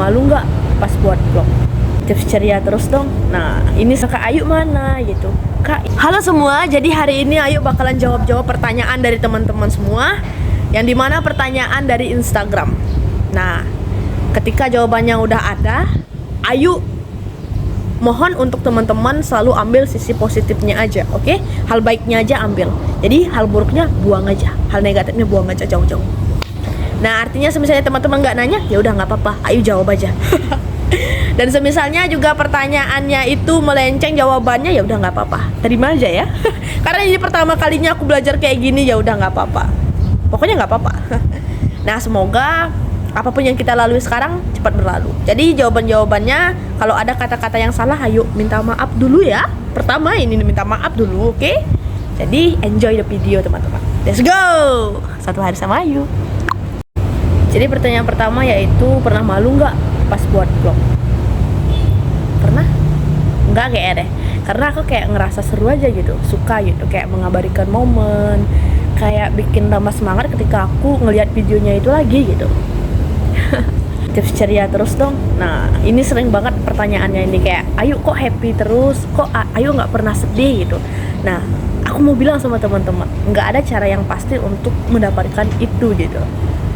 malu nggak pas buat vlog? Tips ceria terus dong. Nah, ini Kak Ayu mana gitu. Kak, halo semua. Jadi hari ini Ayu bakalan jawab pertanyaan dari teman-teman semua, yang dimana pertanyaan dari Instagram. Nah, ketika jawabannya udah ada, Ayu mohon untuk teman-teman selalu ambil sisi positifnya aja, oke? Hal baiknya aja ambil. Jadi hal buruknya buang aja, hal negatifnya buang aja jauh-jauh. Nah, artinya semisalnya teman-teman nggak nanya, ya udah nggak apa-apa, Ayu jawab aja. Dan semisalnya juga pertanyaannya itu melenceng jawabannya, ya udah nggak apa-apa, terima aja ya. Karena ini pertama kalinya aku belajar kayak gini, ya udah nggak apa-apa. Pokoknya nggak apa-apa. Nah, semoga apapun yang kita lalui sekarang cepat berlalu. Jadi jawabannya kalau ada kata-kata yang salah, ayo minta maaf dulu ya. Pertama ini minta maaf dulu, oke? Jadi enjoy the video teman-teman. Let's go. Satu hari sama Ayu. Jadi pertanyaan pertama yaitu, pernah malu nggak pas buat vlog? Pernah? Enggak kayak deh. Karena aku kayak ngerasa seru aja gitu, suka gitu, kayak mengabadikan momen, kayak bikin tambah semangat ketika aku ngelihat videonya itu lagi gitu. Tips ceria terus dong. Nah, ini sering banget pertanyaannya ini, kayak Ayu kok happy terus, kok Ayu nggak pernah sedih gitu. Nah, aku mau bilang sama teman-teman, nggak ada cara yang pasti untuk mendapatkan itu gitu.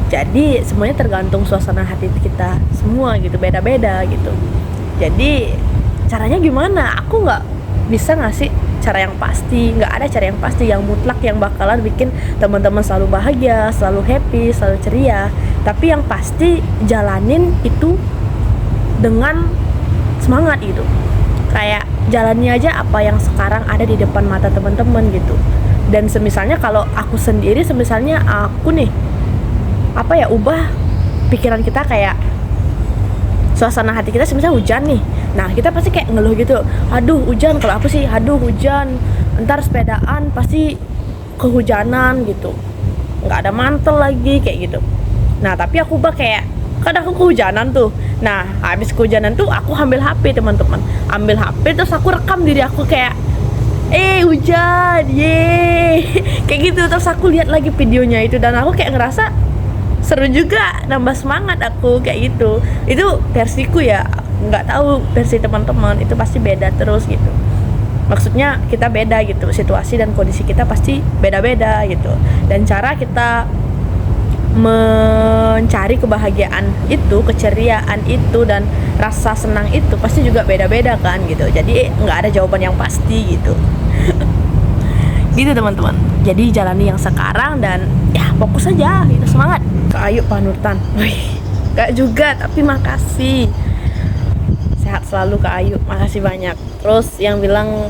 Jadi semuanya tergantung suasana hati kita semua gitu, beda-beda gitu. Jadi caranya gimana? Aku nggak bisa ngasih cara yang pasti, nggak ada cara yang pasti yang mutlak yang bakalan bikin teman-teman selalu bahagia, selalu happy, selalu ceria. Tapi yang pasti jalanin itu dengan semangat gitu. Kayak jalani aja apa yang sekarang ada di depan mata teman-teman gitu. Dan semisalnya kalau aku sendiri, semisalnya aku nih ubah pikiran kita, kayak suasana hati kita misalnya hujan nih. Nah, kita pasti kayak ngeluh gitu, aduh hujan. Kalau aku sih, aduh hujan, ntar sepedaan pasti kehujanan gitu, nggak ada mantel lagi kayak gitu. Nah, tapi aku ubah kayak, kadang aku kehujanan tuh. Nah, habis kehujanan tuh aku ambil HP teman-teman, ambil HP terus aku rekam diri aku kayak hujan, ye kayak gitu. Terus aku lihat lagi videonya itu dan aku kayak ngerasa seru juga, nambah semangat aku kayak gitu. Itu versiku ya, nggak tahu versi teman-teman, itu pasti beda terus gitu. Maksudnya kita beda gitu, situasi dan kondisi kita pasti beda-beda gitu. Dan cara kita mencari kebahagiaan itu, keceriaan itu, dan rasa senang itu pasti juga beda-beda kan gitu. Jadi nggak ada jawaban yang pasti gitu. Gitu teman-teman. Jadi jalani yang sekarang dan ya fokus aja gitu, semangat. Kak Ayu panutan. Wih, gak juga, tapi makasih. Sehat selalu Kak Ayu, makasih banyak. Terus yang bilang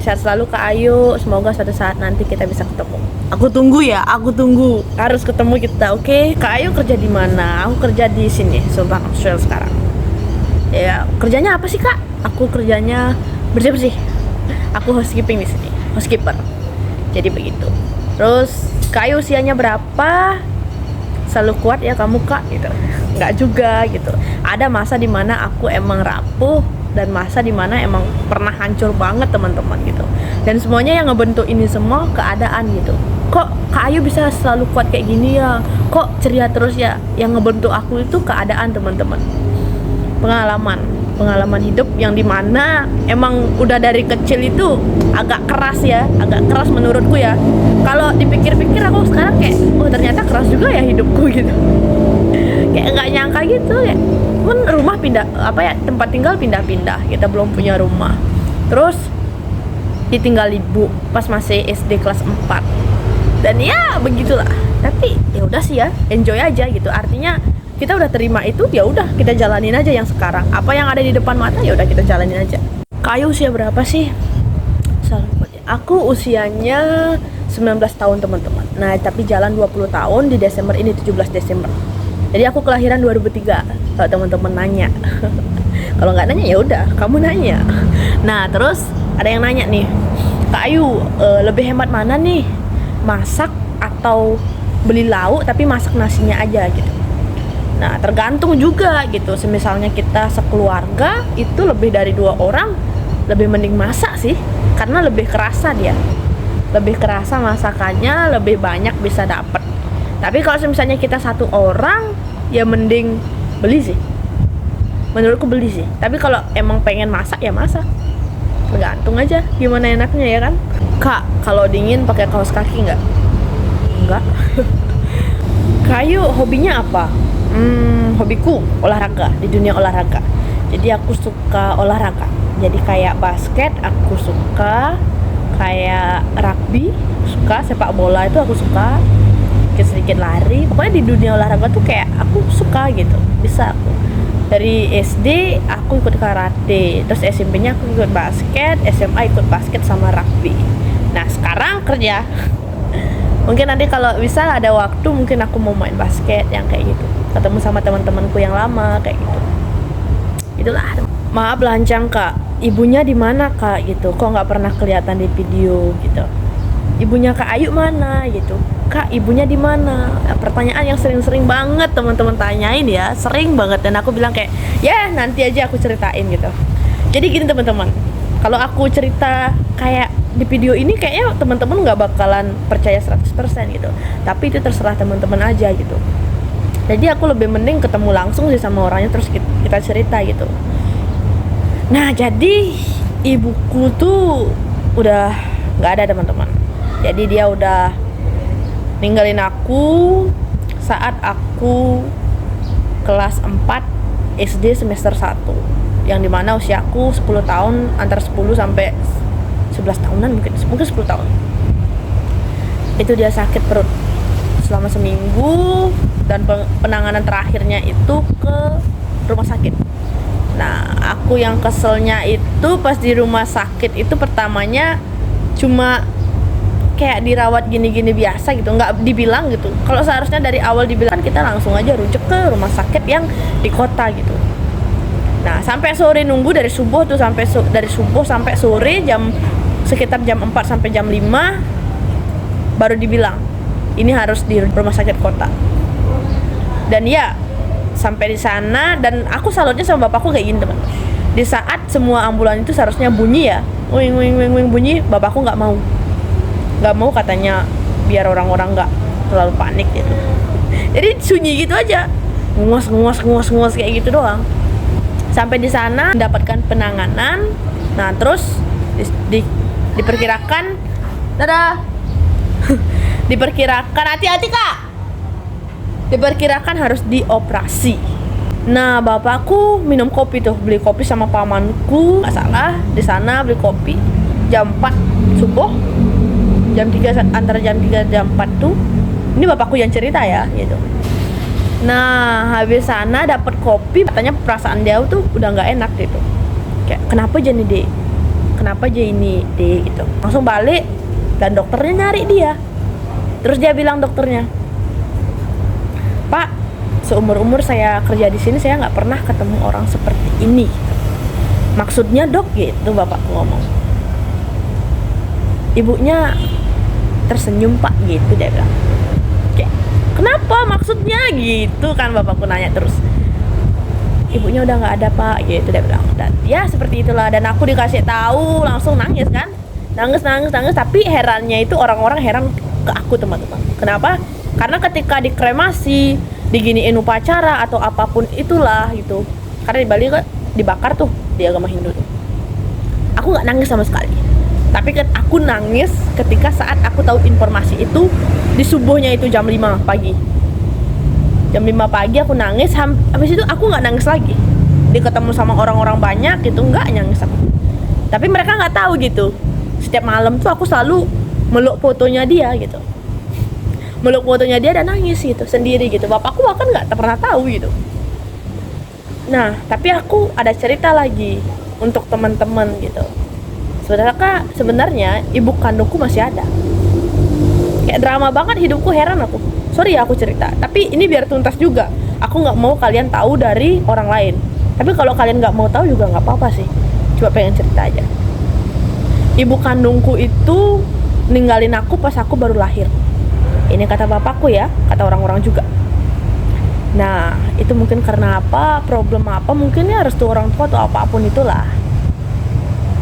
sehat selalu Kak Ayu, semoga suatu saat nanti kita bisa ketemu. Aku tunggu ya, aku tunggu. Harus ketemu kita, oke? Kak Ayu kerja di mana? Aku kerja di sini, Subang, Australia sekarang. Ya, kerjanya apa sih Kak? Aku kerjanya bersih-bersih. Aku housekeeping di sini, housekeeper. Jadi begitu. Terus Kak Ayu usianya berapa? Selalu kuat ya kamu Kak gitu. Nggak juga gitu. Ada masa dimana aku emang rapuh, dan masa dimana emang pernah hancur banget teman-teman gitu. Dan semuanya yang ngebentuk ini semua keadaan gitu. Kok Kak Ayu bisa selalu kuat kayak gini ya? Kok ceria terus ya? Yang ngebentuk aku itu keadaan teman-teman. Pengalaman hidup yang dimana emang udah dari kecil itu agak keras ya, agak keras menurutku ya. Kalau dipikir-pikir aku sekarang kayak, oh ternyata keras juga ya hidupku gitu. Kayak nggak nyangka gitu ya. Rumah pindah, tempat tinggal pindah-pindah, kita belum punya rumah. Terus ditinggal ibu pas masih SD kelas 4. Dan ya begitulah. Tapi ya udah sih ya, enjoy aja gitu. Artinya kita udah terima itu, ya udah kita jalanin aja yang sekarang. Apa yang ada di depan mata ya udah kita jalanin aja. Kak Ayu usia berapa sih? Aku usianya 19 tahun teman-teman. Nah, tapi jalan 20 tahun di Desember ini, 17 Desember. Jadi aku kelahiran 2003. Kalau teman-teman nanya. Kalau nggak nanya ya udah, kamu nanya. Nah, terus ada yang nanya nih, Kak Ayu, lebih hemat mana nih? Masak atau beli lauk tapi masak nasinya aja gitu? Nah, tergantung juga gitu. Semisalnya kita sekeluarga itu lebih dari 2 orang, lebih mending masak sih, karena lebih kerasa dia. Lebih kerasa masakannya, lebih banyak bisa dapat. Tapi kalau misalnya kita 1 orang, ya mending beli sih. menurutku beli sih. Tapi kalau emang pengen masak ya masak, tergantung aja gimana enaknya ya kan. Kak, kalau dingin pakai kaos kaki nggak? Enggak. Kayu hobinya apa? Hobiku olahraga, di dunia olahraga. Jadi aku suka olahraga. Jadi kayak basket aku suka, kayak rugby suka, sepak bola itu aku suka, sedikit lari. Pokoknya di dunia olahraga tuh kayak aku suka gitu. Bisa aku. Dari SD aku ikut karate, terus SMP-nya aku ikut basket, SMA ikut basket sama rugby. Nah sekarang kerja. Mungkin nanti kalau bisa ada waktu mungkin aku mau main basket yang kayak gitu, ketemu sama teman-temanku yang lama kayak gitu. Itulah. Maaf lancang kak, ibunya di mana kak gitu, kok nggak pernah kelihatan di video gitu. Ibunya Kak Ayu mana gitu, Kak ibunya di mana? Pertanyaan yang sering-sering banget teman-teman tanyain ya, sering banget. Dan aku bilang kayak ya nanti aja aku ceritain gitu. Jadi gini teman-teman, kalau aku cerita kayak di video ini kayaknya teman-teman nggak bakalan percaya 100% gitu, tapi itu terserah teman-teman aja gitu. Jadi aku lebih mending ketemu langsung sih sama orangnya, terus kita cerita gitu. Nah jadi ibuku tuh udah nggak ada teman-teman. Jadi dia udah ninggalin aku saat aku kelas 4 SD semester 1, yang dimana usiaku 10 tahun, antara 10 sampai 11 tahunan mungkin 10 tahun. Itu dia sakit perut selama seminggu, dan penanganan terakhirnya itu ke rumah sakit. Nah aku yang keselnya itu pas di rumah sakit itu pertamanya cuma kayak dirawat gini-gini biasa gitu, nggak dibilang gitu. Kalau seharusnya dari awal dibilang kita langsung aja rujuk ke rumah sakit yang di kota gitu. Nah sampai sore nunggu dari subuh tuh, dari subuh sampai sore sekitar jam 4 sampai jam 5 baru dibilang ini harus di rumah sakit kota. Dan ya sampai di sana, dan aku salutnya sama bapakku kayak gini teman. Di saat semua ambulan itu seharusnya bunyi ya, wing wing wing wing bunyi, bapakku nggak mau katanya biar orang-orang nggak terlalu panik gitu. Jadi sunyi gitu aja, nguas kayak gitu doang. Sampai di sana mendapatkan penanganan. Nah terus diperkirakan, dadah, diperkirakan hati-hati kak, diperkirakan harus dioperasi. Nah bapakku minum kopi tuh, beli kopi sama pamanku, nggak salah di sana beli kopi jam 4 subuh. Jam 3, antara jam 3 jam 4 tuh, ini bapakku yang cerita ya gitu. Nah habis sana dapat kopi, katanya perasaan dia tuh udah nggak enak gitu, kayak kenapa aja nih dek, kenapa aja ini dek gitu. Langsung balik dan dokternya nyari dia. Terus dia bilang dokternya, Pak, seumur-umur saya kerja di sini saya nggak pernah ketemu orang seperti ini. Maksudnya dok gitu, bapakku ngomong. Ibunya tersenyum pak gitu, dia bilang kayak kenapa maksudnya gitu kan, bapakku nanya terus. Ibunya udah nggak ada pak gitu, dia bilang. Dan ya seperti itulah, dan aku dikasih tahu langsung nangis kan, nangis. Tapi herannya itu orang-orang heran ke aku teman-teman. Kenapa? Karena ketika dikremasi, diginiin upacara atau apapun itulah gitu, karena di Bali kan dibakar tuh di agama Hindu tuh, aku nggak nangis sama sekali. Tapi aku nangis ketika saat aku tahu informasi itu di subuhnya itu jam 5 pagi. Jam 5 pagi aku nangis, habis itu aku nggak nangis lagi. Dia ketemu sama orang-orang banyak gitu, nggak nangis aku. Tapi mereka nggak tahu gitu. Setiap malam tuh aku selalu meluk fotonya dia gitu. Meluk fotonya dia dan nangis gitu sendiri gitu. Bapakku bahkan nggak pernah tahu gitu. Nah, tapi aku ada cerita lagi untuk teman-teman gitu. Sebenarnya ibu kandungku masih ada. Kayak drama banget hidupku, heran aku. Sorry ya aku cerita, tapi ini biar tuntas juga. Aku nggak mau kalian tahu dari orang lain. Tapi kalau kalian nggak mau tahu juga nggak apa-apa sih. Cuma pengen cerita aja. Ibu kandungku itu ninggalin aku pas aku baru lahir. Ini kata bapakku ya, kata orang-orang juga. Nah, itu mungkin karena apa, problem apa, mungkin ya restu orang tua atau apapun itulah.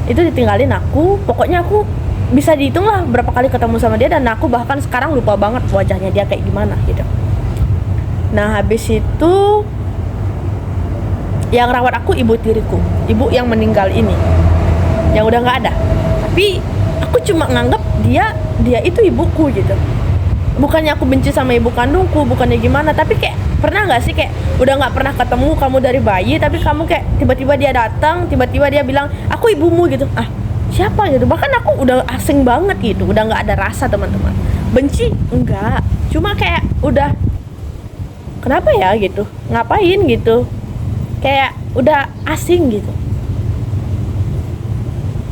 Itu ditinggalin aku, pokoknya aku bisa dihitung lah berapa kali ketemu sama dia, dan aku bahkan sekarang lupa banget wajahnya dia kayak gimana gitu. Nah habis itu Yang rawat aku ibu tiriku, ibu yang meninggal ini, yang udah nggak ada. Tapi aku cuma nganggap dia itu ibuku gitu. Bukannya aku benci sama ibu kandungku, bukannya gimana, tapi kayak pernah nggak sih kayak udah nggak pernah ketemu kamu dari bayi, tapi kamu kayak tiba-tiba dia datang, tiba-tiba dia bilang aku ibumu gitu. Ah, siapa gitu? Bahkan aku udah asing banget gitu, udah nggak ada rasa teman-teman. Benci enggak, cuma kayak udah kenapa ya gitu, ngapain gitu, kayak udah asing gitu.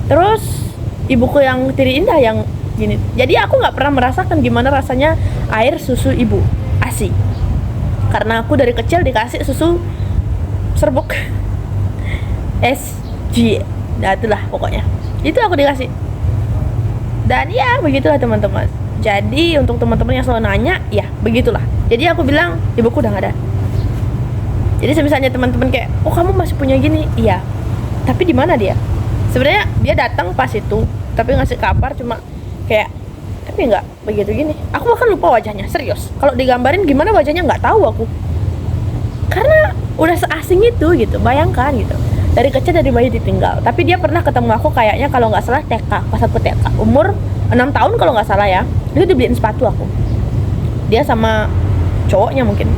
Terus ibuku yang Tiri Indah yang gini, jadi aku nggak pernah merasakan gimana rasanya air susu ibu ASI, karena aku dari kecil dikasih susu serbuk SG, nah itulah pokoknya itu aku dikasih. Dan ya begitulah teman-teman. Jadi untuk teman-teman yang selalu nanya, ya begitulah. Jadi aku bilang ibuku udah nggak ada. Jadi misalnya teman-teman kayak, oh kamu masih punya gini, iya. Tapi di mana dia? Sebenarnya dia datang pas itu, tapi ngasih kabar cuma kayak, tapi nggak begitu gini. Aku bahkan lupa wajahnya, serius. Kalau digambarin gimana wajahnya nggak tahu aku. Karena udah seasing itu gitu, bayangkan gitu. Dari kecil dari bayi ditinggal. Tapi dia pernah ketemu aku kayaknya kalau nggak salah TK, pas aku TK, umur 6 tahun kalau nggak salah ya. Itu dibeliin sepatu aku. Dia sama cowoknya mungkin.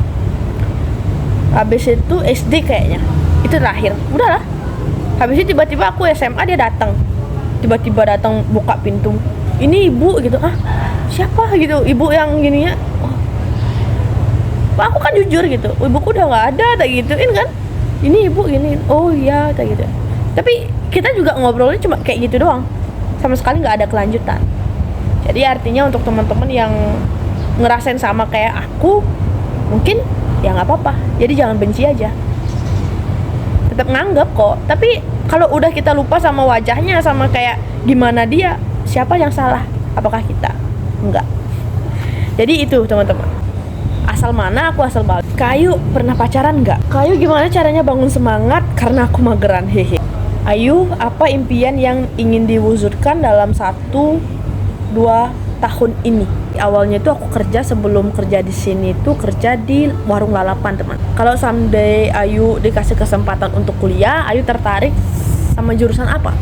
Habis itu SD kayaknya, itu terakhir. Udahlah. Habis itu tiba-tiba aku SMA dia datang. Tiba-tiba datang buka pintu. Ini ibu gitu. Ah, siapa gitu? Ibu yang gini ya. Oh. Aku kan jujur gitu. Ibuku udah nggak ada, tak gituin kan. Ini ibu gini. Oh iya, tak gitu. Tapi kita juga ngobrolnya cuma kayak gitu doang. Sama sekali nggak ada kelanjutan. Jadi artinya untuk teman-teman yang ngerasain sama kayak aku, mungkin ya nggak apa-apa. Jadi jangan benci aja. Tetap nganggap kok. Tapi kalau udah kita lupa sama wajahnya, sama kayak gimana dia, siapa yang salah? Apakah kita? Enggak. Jadi itu teman-teman. Asal mana aku asal balik. Kayu pernah pacaran nggak? Kayu gimana caranya bangun semangat karena aku mageran, hehe. Ayu, apa impian yang ingin diwujudkan dalam 1-2 tahun ini? Awalnya itu aku kerja, sebelum kerja di sini tuh kerja di warung lalapan teman. Kalau someday Ayu dikasih kesempatan untuk kuliah, Ayu tertarik sama jurusan apa?